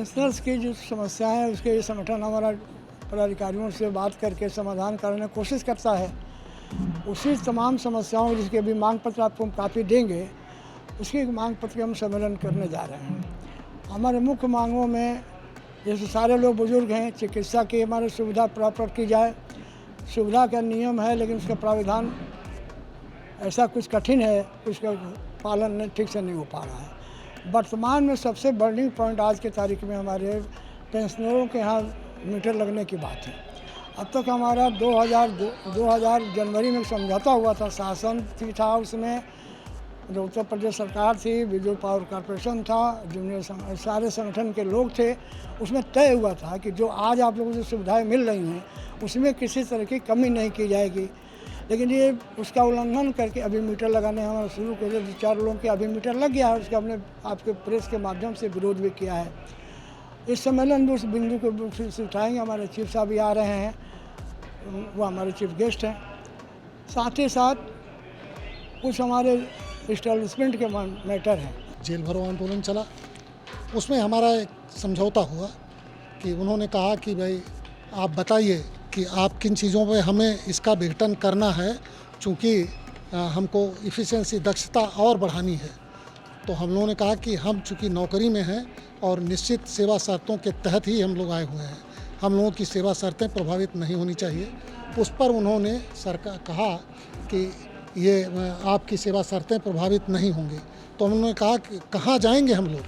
Pensioners की जो समस्याएं हैं उसके संगठन हमारा पदाधिकारियों से बात करके समाधान करने की कोशिश करता है। उसी तमाम समस्याओं जिसके भी मांग पत्र आपको काफ़ी देंगे, उसकी मांग पत्र हम सम्मेलन करने जा रहे हैं। हमारे मुख्य मांगों में जैसे सारे लोग बुजुर्ग हैं, चिकित्सा की हमारी सुविधा प्रॉपर की जाए। सुविधा का नियम है लेकिन उसका प्राविधान ऐसा कुछ कठिन है, उसका पालन ठीक से नहीं हो पा रहा है। वर्तमान में सबसे बर्निंग पॉइंट आज की तारीख में हमारे पेंशनरों के यहाँ मीटर लगने की बात है। अब तक हमारा 2000 जनवरी में समझौता हुआ था, शासन था, उसमें जो उत्तर प्रदेश सरकार थी, विद्युत पावर कॉरपोरेशन था, जिनमें सारे संगठन के लोग थे, उसमें तय हुआ था कि जो आज आप लोगों को सुविधाएं मिल रही हैं उसमें किसी तरह की कमी नहीं की जाएगी। लेकिन ये उसका उल्लंघन करके अभी मीटर लगाने हमारा शुरू कर दिया। 4 लोगों के अभी मीटर लग गया है, उसका हमने आपके प्रेस के माध्यम से विरोध भी किया है। इस सम्मेलन में उस बिंदु को उठाएंगे। हमारे चीफ साहब भी आ रहे हैं, वो हमारे चीफ गेस्ट हैं। साथ ही साथ कुछ हमारे इस्टेब्लिशमेंट के मैटर हैं। जेल भरो आंदोलन चला, उसमें हमारा एक समझौता हुआ कि उन्होंने कहा कि भाई आप बताइए कि आप किन चीज़ों पे हमें इसका विघटन करना है, चूँकि हमको इफ़िशियंसी दक्षता और बढ़ानी है। तो हम लोगों ने कहा कि हम चूँकि नौकरी में हैं और निश्चित सेवा शर्तों के तहत ही हम लोग आए हुए हैं, हम लोगों की सेवा शर्तें प्रभावित नहीं होनी चाहिए। उस पर उन्होंने सरकार कहा कि ये आपकी सेवा शर्तें प्रभावित नहीं होंगी। तो उन्होंने कहा कि कहाँ जाएंगे हम लोग,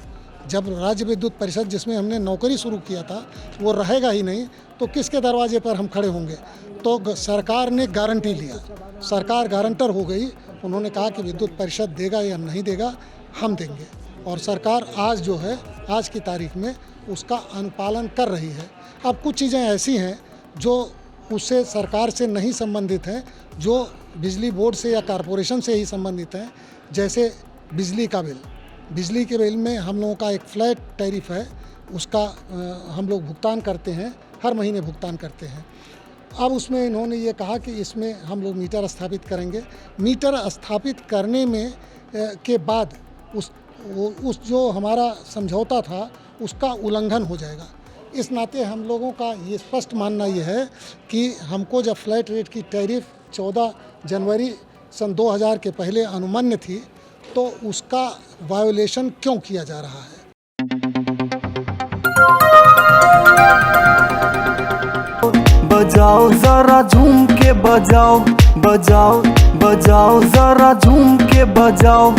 जब राज्य विद्युत परिषद जिसमें हमने नौकरी शुरू किया था वो रहेगा ही नहीं, तो किसके दरवाजे पर हम खड़े होंगे। तो सरकार ने गारंटी लिया, सरकार गारंटर हो गई। उन्होंने कहा कि विद्युत परिषद देगा या नहीं देगा, हम देंगे। और सरकार आज जो है, आज की तारीख में उसका अनुपालन कर रही है। अब कुछ चीज़ें ऐसी हैं जो उससे सरकार से नहीं संबंधित हैं, जो बिजली बोर्ड से या कॉरपोरेशन से ही संबंधित हैं। जैसे बिजली का बिल, बिजली के बिल में हम लोगों का एक फ्लैट टैरिफ है, उसका हम लोग भुगतान करते हैं, हर महीने भुगतान करते हैं। अब उसमें इन्होंने ये कहा कि इसमें हम लोग मीटर स्थापित करेंगे। मीटर स्थापित करने में के बाद उस जो हमारा समझौता था उसका उल्लंघन हो जाएगा। इस नाते हम लोगों का ये स्पष्ट मानना ये है कि हमको जब फ्लैट रेट की टैरिफ 14 जनवरी सन 2000 के पहले अनुमान्य थी, तो उसका वायोलेशन क्यों किया जा रहा है। बजाओ जरा झूम के बजाओ, बजाओ बजाओ जरा झूम के बजाओ।